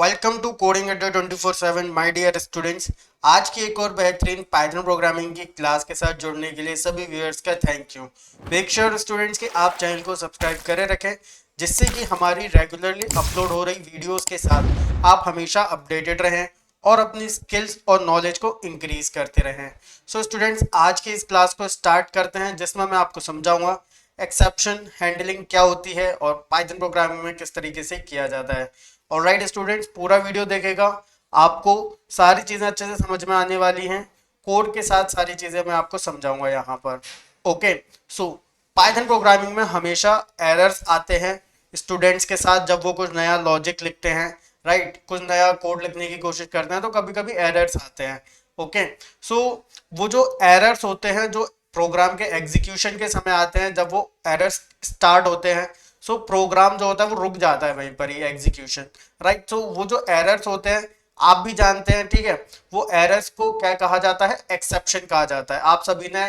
Welcome to coding अड्डा 24/7 my dear students. आज की एक और बेहतरीन पाइथन प्रोग्रामिंग की क्लास के साथ जुड़ने के लिए सभी व्यूअर्स का thank you. Make sure students कि आप चैनल को सब्सक्राइब करे रखें, जिससे कि हमारी रेगुलरली अपलोड हो रही वीडियोस के साथ आप हमेशा अपडेटेड रहें और अपनी स्किल्स और नॉलेज को इंक्रीज करते रहें। सो स्टूडेंट्स, आज की इस क्लास को स्टार्ट करते हैं, जिसमें मैं आपको समझाऊंगा एक्सेप्शन हैंडलिंग क्या होती है और पाइथन प्रोग्रामिंग में किस तरीके से किया जाता है। और राइट स्टूडेंट्स, पूरा वीडियो देखेगा, आपको सारी चीज़ें अच्छे से समझ में आने वाली हैं। कोड के साथ सारी चीज़ें मैं आपको समझाऊंगा यहाँ पर। ओके, सो पाइथन प्रोग्रामिंग में हमेशा एरर्स आते हैं स्टूडेंट्स के साथ जब वो कुछ नया लॉजिक लिखते हैं, राइट, कुछ नया कोड लिखने की कोशिश करते हैं तो कभी कभी एरर्स आते हैं। ओके, सो वो जो एरर्स होते हैं जो प्रोग्राम के एग्जीक्यूशन के समय आते हैं, जब वो एरर्स स्टार्ट होते हैं, सो प्रोग्राम जो होता है वो रुक जाता है वहीं पर ही एग्जीक्यूशन, राइट। सो वो जो एरर्स होते हैं आप भी जानते हैं, ठीक है, वो एरर्स को क्या कहा जाता है, एक्सेप्शन कहा जाता है। आप सभी ने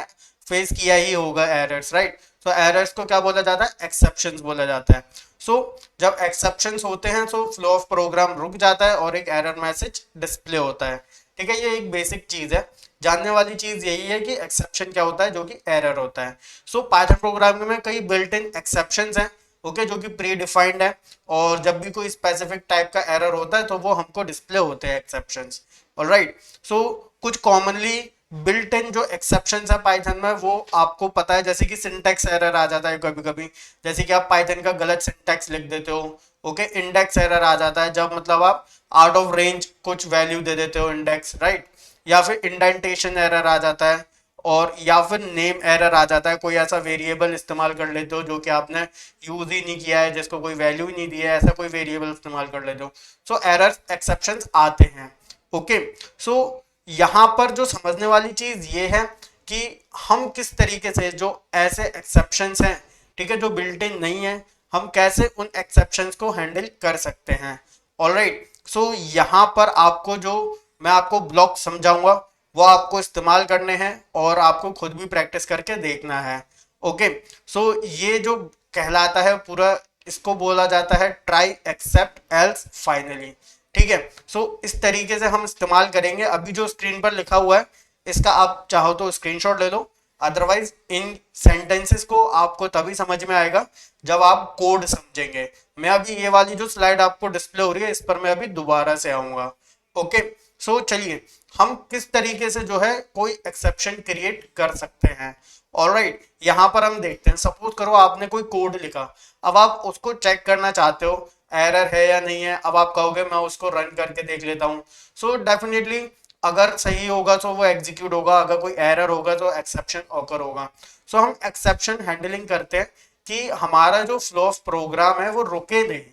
फेस किया ही होगा एरर्स, राइट। सो एरर्स को क्या बोला जाता है, एक्सेप्शंस बोला जाता है। सो जब एक्सेप्शंस होते हैं तो फ्लो ऑफ प्रोग्राम रुक जाता है और एक एरर मैसेज डिस्प्ले होता है। ठीक है, ये एक बेसिक चीज है। जानने वाली चीज यही है कि एक्सेप्शन क्या होता है, जो कि एरर होता है। सो पाइथन प्रोग्रामिंग में कई बिल्ट इन एक्सेप्शंस हैं, ओके, जो कि प्री डिफाइंड है, और जब भी कोई स्पेसिफिक टाइप का एरर होता है तो वो हमको डिस्प्ले होते हैं एक्सेप्शंस। ऑलराइट, सो कुछ कॉमनली बिल्ट इन जो एक्सेप्शंस है पाइथन में वो आपको पता है, जैसे कि सिंटैक्स एरर आ जाता है कभी कभी, जैसे कि आप पाइथन का गलत सिंटैक्स लिख देते हो। ओके, इंडेक्स एरर आ जाता है जब मतलब आप आउट ऑफ रेंज कुछ वैल्यू दे देते हो इंडेक्स, राइट। या फिर इंडेंटेशन एरर आ जाता है, और या फिर नेम एरर आ जाता है, कोई ऐसा वेरिएबल इस्तेमाल कर लेते हो जो कि आपने यूज ही नहीं किया है, जिसको कोई वैल्यू ही नहीं दी है, ऐसा कोई वेरिएबल इस्तेमाल कर लेते हो। सो एरर एक्सेप्शंस आते हैं। ओके, सो यहाँ पर जो समझने वाली चीज ये है कि हम किस तरीके से जो ऐसे एक्सेप्शंस हैं, ठीक है, जो बिल्ट इन नहीं है, हम कैसे उन एक्सेप्शंस को हैंडल कर सकते हैं। ऑलराइट, सो यहाँ पर आपको जो मैं आपको ब्लॉक समझाऊंगा वो आपको इस्तेमाल करने हैं और आपको खुद भी प्रैक्टिस करके देखना है। ओके, सो ये जो कहलाता है पूरा, इसको बोला जाता है ट्राई एक्सेप्ट एल्स फाइनली। ठीक है, सो इस तरीके से हम इस्तेमाल करेंगे। अभी जो स्क्रीन पर लिखा हुआ है इसका आप चाहो तो स्क्रीनशॉट ले लो, अदरवाइज इन सेंटेंसेस को आपको तभी समझ में आएगा जब आप कोड समझेंगे। मैं अभी ये वाली जो स्लाइड आपको डिस्प्ले हो रही है इस पर मैं अभी दोबारा से आऊंगा। ओके, सो चलिए हम किस तरीके से जो है कोई एक्सेप्शन क्रिएट कर सकते हैं। ऑलराइट, यहाँ पर हम देखते हैं, सपोज करो आपने कोई कोड लिखा, अब आप उसको चेक करना चाहते हो एरर है या नहीं है। अब आप कहोगे मैं उसको रन करके देख लेता हूँ। सो डेफिनेटली अगर सही होगा तो वो एग्जीक्यूट होगा, अगर कोई एरर होगा तो एक्सेप्शन ऑकर होगा। सो हम एक्सेप्शन हैंडलिंग करते हैं कि हमारा जो फ्लो ऑफ प्रोग्राम है वो रुके नहीं।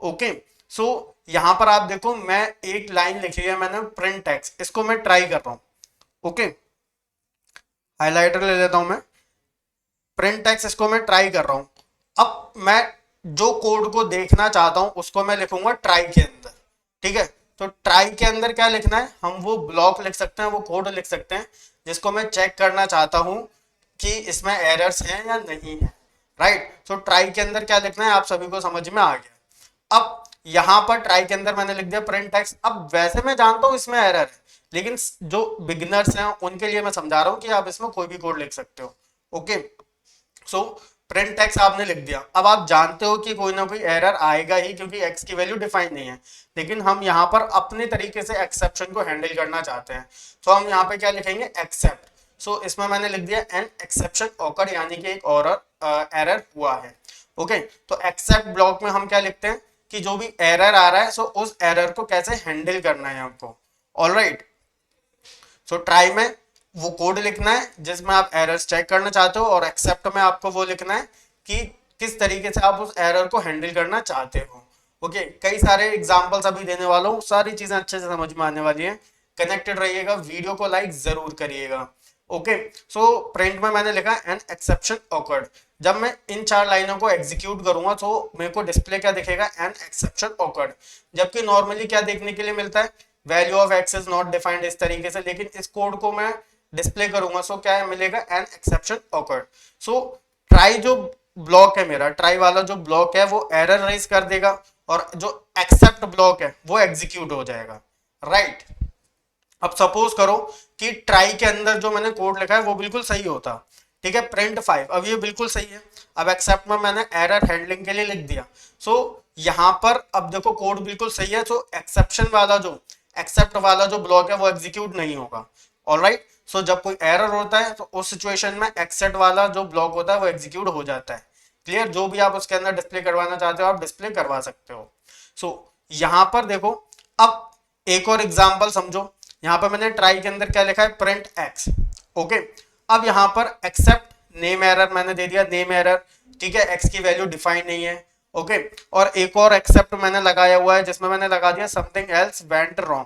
ओके, सो यहाँ पर आप देखो, मैं एक लाइन लिखी है मैंने, प्रिंट एक्स, इसको मैं ट्राई कर रहा हूँ। ओके, हाईलाइटर ले लेता हूं मैं, प्रिंट एक्स, इसको मैं ट्राई कर रहा हूं। अब मैं जो कोड को देखना चाहता हूं उसको मैं लिखूंगा ट्राई के अंदर। ठीक है, तो ट्राई के अंदर क्या लिखना है, हम वो ब्लॉक लिख सकते हैं, वो कोड लिख सकते हैं जिसको मैं चेक करना चाहता हूं कि इसमें एरर्स हैं या नहीं है। राइट, तो ट्राई के अंदर क्या लिखना है आप सभी को समझ में आ गया। अब यहां पर ट्राई के अंदर मैंने लिख दिया प्रिंट एक्स। अब वैसे मैं जानता हूं इसमें एरर है, लेकिन जो बिगिनर्स हैं उनके लिए मैं समझा रहा हूं कि आप इसमें कोई भी कोड लिख सकते हो। ओके, सो प्रिंट एक्स आपने लिख दिया। अब आप जानते हो कि कोई ना कोई एरर आएगा ही, क्योंकि एक्स की वैल्यू डिफाइन नहीं है, लेकिन हम यहाँ पर अपने तरीके से एक्सेप्शन को हैंडल करना चाहते हैं। तो हम यहाँ पे क्या लिखेंगे, एक्सेप्ट। सो इसमें मैंने लिख दिया एन एक्सेप्शन ऑकर, यानी कि एक और एरर हुआ है। ओके, तो एक्सेप्ट ब्लॉक में हम क्या लिखते हैं कि जो भी एरर आ रहा है सो उस एरर को कैसे हैंडल करना है हमको। ऑलराइट, सो ट्राई में वो कोड लिखना है जिसमें आप एरर्स चेक करना चाहते हो, और एक्सेप्ट में आपको वो लिखना है कि किस तरीके से आप उस एरर को हैंडल करना चाहते हो। ओके, कई सारे एग्जांपल्स अभी देने वाला हूँ, सारी चीजें अच्छे से समझ में आने वाली हैं। कनेक्टेड रहिएगा, वीडियो को लाइक जरूर करिएगा। ओके, सो प्रिंट में मैंने लिखा एन एक्सेप्शन ऑकर्ड। जब मैं इन चार लाइनों को एग्जीक्यूट करूंगा तो मेरे को डिस्प्ले क्या दिखेगा, एन एक्सेप्शन ऑकर्ड। जबकि नॉर्मली क्या देखने के लिए मिलता है, value of x is not defined, इस तरीके से। लेकिन इस कोड को मैं डिस्प्ले करूंगा सो क्या मिलेगा, an exception awkward. So try जो ब्लॉक है मेरा, ट्राई वाला जो ब्लॉक है वो एरर रेज कर देगा, और जो एक्सेप्ट ब्लॉक है वो एग्जीक्यूट हो जाएगा, राइट। अब सपोज करो कि ट्राई के अंदर जो मैंने कोड लिखा है वो बिल्कुल सही होता, ठीक है, प्रिंट 5, अब ये बिल्कुल सही है। अब एक्सेप्ट में मैंने एरर हैंडलिंग के लिए लिख दिया। सो यहाँ पर अब देखो कोड बिल्कुल सही है, तो एक्सेप्शन वाला जो एक्सेप्ट वाला जो ब्लॉक है वो एग्जीक्यूट नहीं होगा। ऑलराइट, सो जब कोई एरर होता है तो उस सिचुएशन में एक्सेप्ट वाला जो ब्लॉक होता है वो एग्जीक्यूट हो जाता है। क्लियर, जो भी आप उसके अंदर डिस्प्ले करवाना चाहते हो आप डिस्प्ले करवा सकते हो। सो यहाँ पर देखो, अब एक और एग्जांपल समझो। यहाँ पर मैंने ट्राई के अंदर क्या लिखा है, प्रिंट एक्स, ओके। अब यहाँ पर एक्सेप्ट नेम एरर मैंने दे दिया, नेम एरर, ठीक है, एक्स की वैल्यू डिफाइन नहीं है, ओके। और एक और एक्सेप्ट मैंने लगाया हुआ है जिसमें मैंने लगा दिया समथिंग एल्स वेंट रॉन्ग।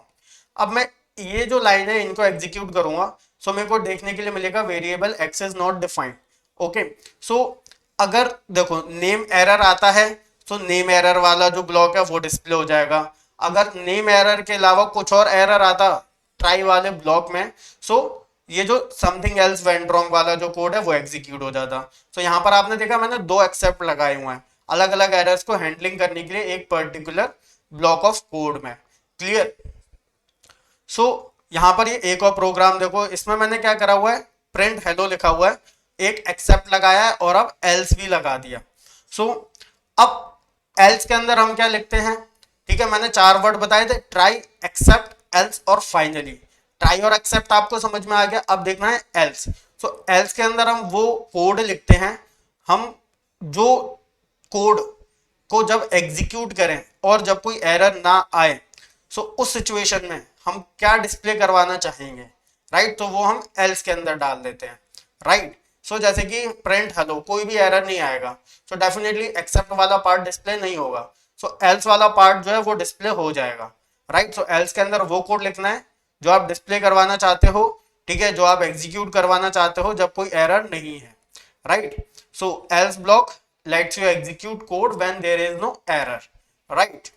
अब मैं ये जो लाइन है इनको एग्जीक्यूट करूंगा, सो मेरे को देखने के लिए मिलेगा variable x is not defined, okay. So अगर देखो नेम एरर आता है तो नेम एरर वाला जो ब्लॉक है वो डिस्प्ले हो जाएगा। अगर नेम एरर के अलावा कुछ और एरर आता ट्राई वाले ब्लॉक में, सो ये जो समथिंग एल्स वेंट रॉन्ग वाला जो कोड है वो एग्जीक्यूट हो जाता। सो यहाँ पर आपने देखा मैंने दो एक्सेप्ट लगाए हुए हैं अलग अलग एरर्स को हैंडलिंग करने के लिए एक पर्टिकुलर ब्लॉक ऑफ कोड में। क्लियर। सो यहाँ पर ये एक और प्रोग्राम देखो, इसमें मैंने क्या करा हुआ है, प्रिंट हेलो लिखा हुआ है, एक एक्सेप्ट लगाया है और अब एल्स भी लगा दिया। सो अब एल्स के अंदर हम क्या लिखते हैं, ठीक है, मैंने 4 वर्ड बताए थे, ट्राई, एक्सेप्ट, एल्स और फाइनली। ट्राई और एक्सेप्ट आपको समझ में आ गया, अब देखना है एल्स। सो एल्स के अंदर हम वो कोड लिखते हैं, हम जो कोड को जब एग्जीक्यूट करें और जब कोई एरर ना आए, सो उस सिचुएशन में हम क्या डिस्प्ले करवाना चाहेंगे, राइट, तो वो हम एल्स के अंदर डाल देते हैं, राइट। सो जैसे कि प्रिंट हेलो, कोई भी एरर नहीं आएगा, सो डेफिनेटली एक्सेप्ट वाला पार्ट डिस्प्ले नहीं होगा, सो एल्स वाला पार्ट जो है वो डिस्प्ले हो जाएगा, राइट। सो एल्स के अंदर वो कोड लिखना है जो आप डिस्प्ले करवाना चाहते हो, ठीक है, जो आप एग्जीक्यूट करवाना चाहते हो जब कोई एरर नहीं है, right. So else block lets you execute code when there is no error, right.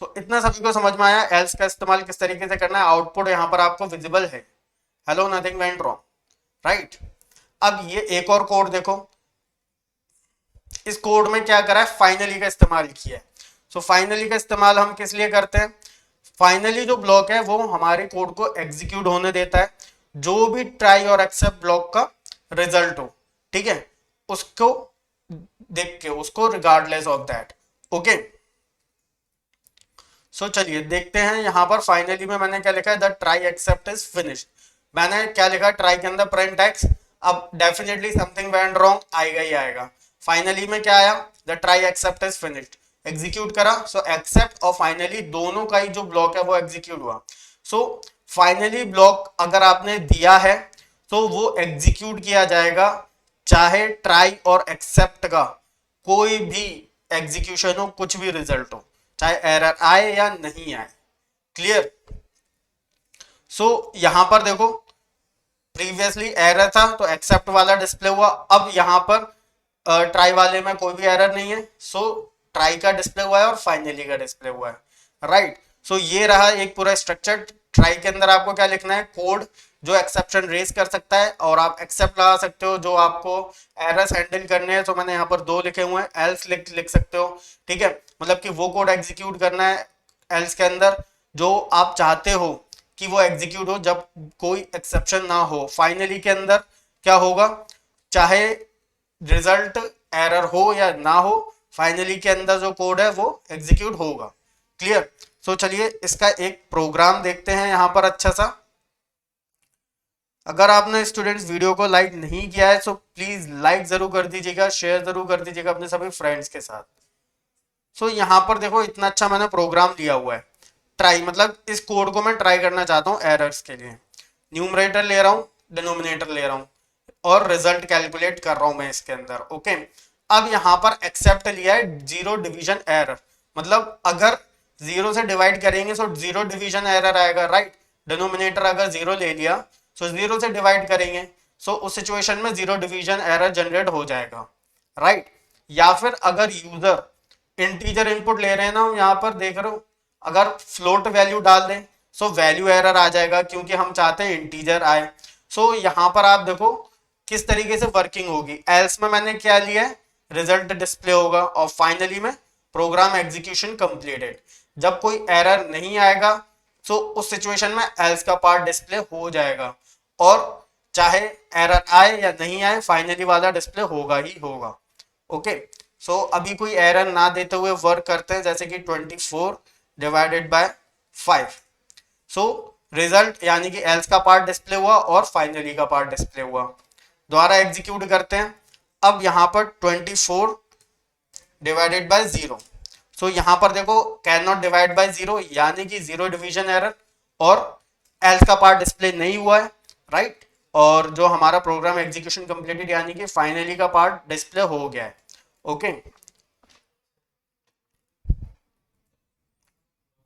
So इतना सभी को समझ में आया एल्स का इस्तेमाल किस तरीके से करना है। आउटपुट यहाँ पर आपको विजिबल है, hello nothing went wrong, right. अब ये एक और कोड देखो, इस कोड में क्या करा है, फाइनली का इस्तेमाल किया है। सो फाइनली का इस्तेमाल हम किस लिए करते हैं, फाइनली जो ब्लॉक है वो हमारे कोड को एग्जीक्यूट होने देता है, जो भी ट्राई और एक्सेप्ट ब्लॉक का रिजल्ट हो, ठीक है, उसको देख के, उसको रिगार्डलेस ऑफ दैट, ओके। सो चलिए देखते हैं यहाँ पर फाइनली में मैंने क्या लिखा है, the try except is finished. मैंने क्या लिखा, ट्राई के अंदर प्रिंट एक्स, अब डेफिनेटली समथिंग वेंट रॉन्ग आएगा ही आएगा। फाइनली में क्या आया, the try except is finished, execute करा, सो एक्सेप्ट और फाइनली दोनों का ही जो ब्लॉक है वो एग्जीक्यूट हुआ। सो फाइनली ब्लॉक अगर आपने दिया है तो वो एग्जीक्यूट किया जाएगा, चाहे ट्राई और एक्सेप्ट का कोई भी एग्जीक्यूशन हो, कुछ भी रिजल्ट हो, चाहे एरर आए या नहीं आए। क्लियर। सो यहां पर देखो प्रीवियसली एरर था तो एक्सेप्ट वाला डिस्प्ले हुआ, अब यहां पर ट्राई वाले में कोई भी एरर नहीं है, सो ट्राई का डिस्प्ले हुआ है और फाइनली का डिस्प्ले हुआ है, राइट। सो ये रहा एक पूरा स्ट्रक्चर। ट्राई के अंदर आपको क्या लिखना है, कोड जो एक्सेप्शन रेज कर सकता है, और आप एक्सेप्ट लगा सकते हो जो आपको एरर्स हैंडल करने हैं, तो मैंने यहाँ पर 2 लिखे हुए हैं, एल्स लिख सकते हो, ठीक है, मतलब कि वो कोड एग्जीक्यूट करना है एल्स के अंदर जो आप चाहते हो कि वो एग्जीक्यूट हो जब कोई एक्सेप्शन ना हो। फाइनली के अंदर क्या होगा, चाहे रिजल्ट एरर हो या ना हो, फाइनली के अंदर जो कोड है वो एग्जीक्यूट होगा। क्लियर। सो चलिए इसका एक प्रोग्राम देखते हैं यहाँ पर अच्छा सा। अगर आपने स्टूडेंट्स वीडियो को लाइक नहीं किया है तो प्लीज लाइक जरूर कर दीजिएगा, शेयर जरूर कर दीजिएगा अपने सभी फ्रेंड्स के साथ। सो यहाँ पर देखो इतना अच्छा मैंने प्रोग्राम लिया हुआ है, ट्राई मतलब इस कोड को मैं ट्राई करना चाहता हूँ एरर्स के लिए। न्यूमरेटर ले रहा हूँ, डिनोमिनेटर ले रहा हूँ और रिजल्ट कैलकुलेट कर रहा हूँ मैं इसके अंदर, ओके। अब यहाँ पर एक्सेप्ट लिया है जीरो डिवीजन एरर, मतलब अगर 0 से डिवाइड करेंगे तो 0 डिवीजन एरर आएगा, राइट। डिनोमिनेटर अगर 0 ले लिया तो 0 से डिवाइड करेंगे, सो उस सिचुएशन में 0 डिवीजन एरर जनरेट हो जाएगा, राइट। या फिर अगर यूजर इंटीजर इनपुट ले रहे हैं ना, यहाँ पर देख रहे हो, अगर फ्लोट वैल्यू डाल दें सो वैल्यू एरर आ जाएगा क्योंकि हम चाहते हैं इंटीजर आए। सो यहाँ पर आप देखो किस तरीके से वर्किंग होगी। एल्स में मैंने क्या लिया है, रिजल्ट डिस्प्ले होगा और फाइनली में प्रोग्राम एग्जीक्यूशन कंप्लीटेड। जब कोई एरर नहीं आएगा तो उस सिचुएशन में एल्स का पार्ट डिस्प्ले हो जाएगा, और चाहे एरर आए या नहीं आए फाइनली वाला डिस्प्ले होगा ही होगा। ओके, सो अभी कोई एरर ना देते हुए वर्क करते हैं, जैसे कि 24 डिवाइडेड बाय 5। सो रिजल्ट यानी कि एल्स का पार्ट डिस्प्ले हुआ और फाइनली का पार्ट डिस्प्ले हुआ। दोबारा एग्जीक्यूट करते हैं। अब यहाँ पर 24 डिवाइडेड बाय 0। सो यहाँ पर देखो कैन नॉट डिवाइड बाय 0 यानी कि 0 डिवीजन एरर, और एल्स का पार्ट डिस्प्ले नहीं हुआ है, राइट। और जो हमारा प्रोग्राम एग्जीक्यूशन कंप्लीटेड यानी कि फाइनली का पार्ट डिस्प्ले हो गया है। ओके,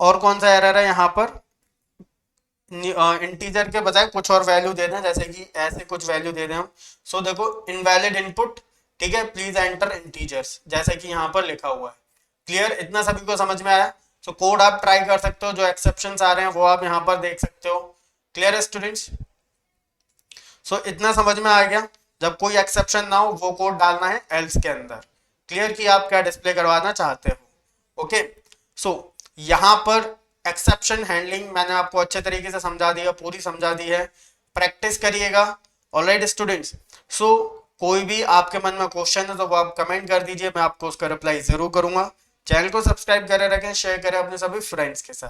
और कौन सा एरर है यहाँ पर? इंटीजर के बजाय कुछ और वैल्यू दे दें, जैसे कि ऐसे कुछ वैल्यू दे दें हम। सो देखो इनवैलिड इनपुट, ठीक है, प्लीज एंटर इंटीजर्स, जैसे कि यहाँ पर लिखा हुआ है। क्लियर, इतना सभी को समझ में आया? सो कोड आप ट्राई कर सकते हो, जो एक्सेप्शंस आ रहे हैं वो आप यहाँ पर देख सकते हो। क्लियर है स्टूडेंट्स? सो इतना समझ में आ गया, जब कोई एक्सेप्शन ना हो वो कोड डालना है एल्स के अंदर। क्लियर कि आप क्या डिस्प्ले करवाना चाहते हो। ओके, सो यहाँ पर एक्सेप्शन हैंडलिंग मैंने आपको अच्छे तरीके से समझा दिया, पूरी समझा दी है, प्रैक्टिस करिएगा। ऑलराइट स्टूडेंट्स, सो कोई भी आपके मन में क्वेश्चन है तो वो आप कमेंट कर दीजिए, मैं आपको उसका रिप्लाई जरूर करूंगा। चैनल को सब्सक्राइब करे रखें, शेयर करें अपने सभी फ्रेंड्स के साथ।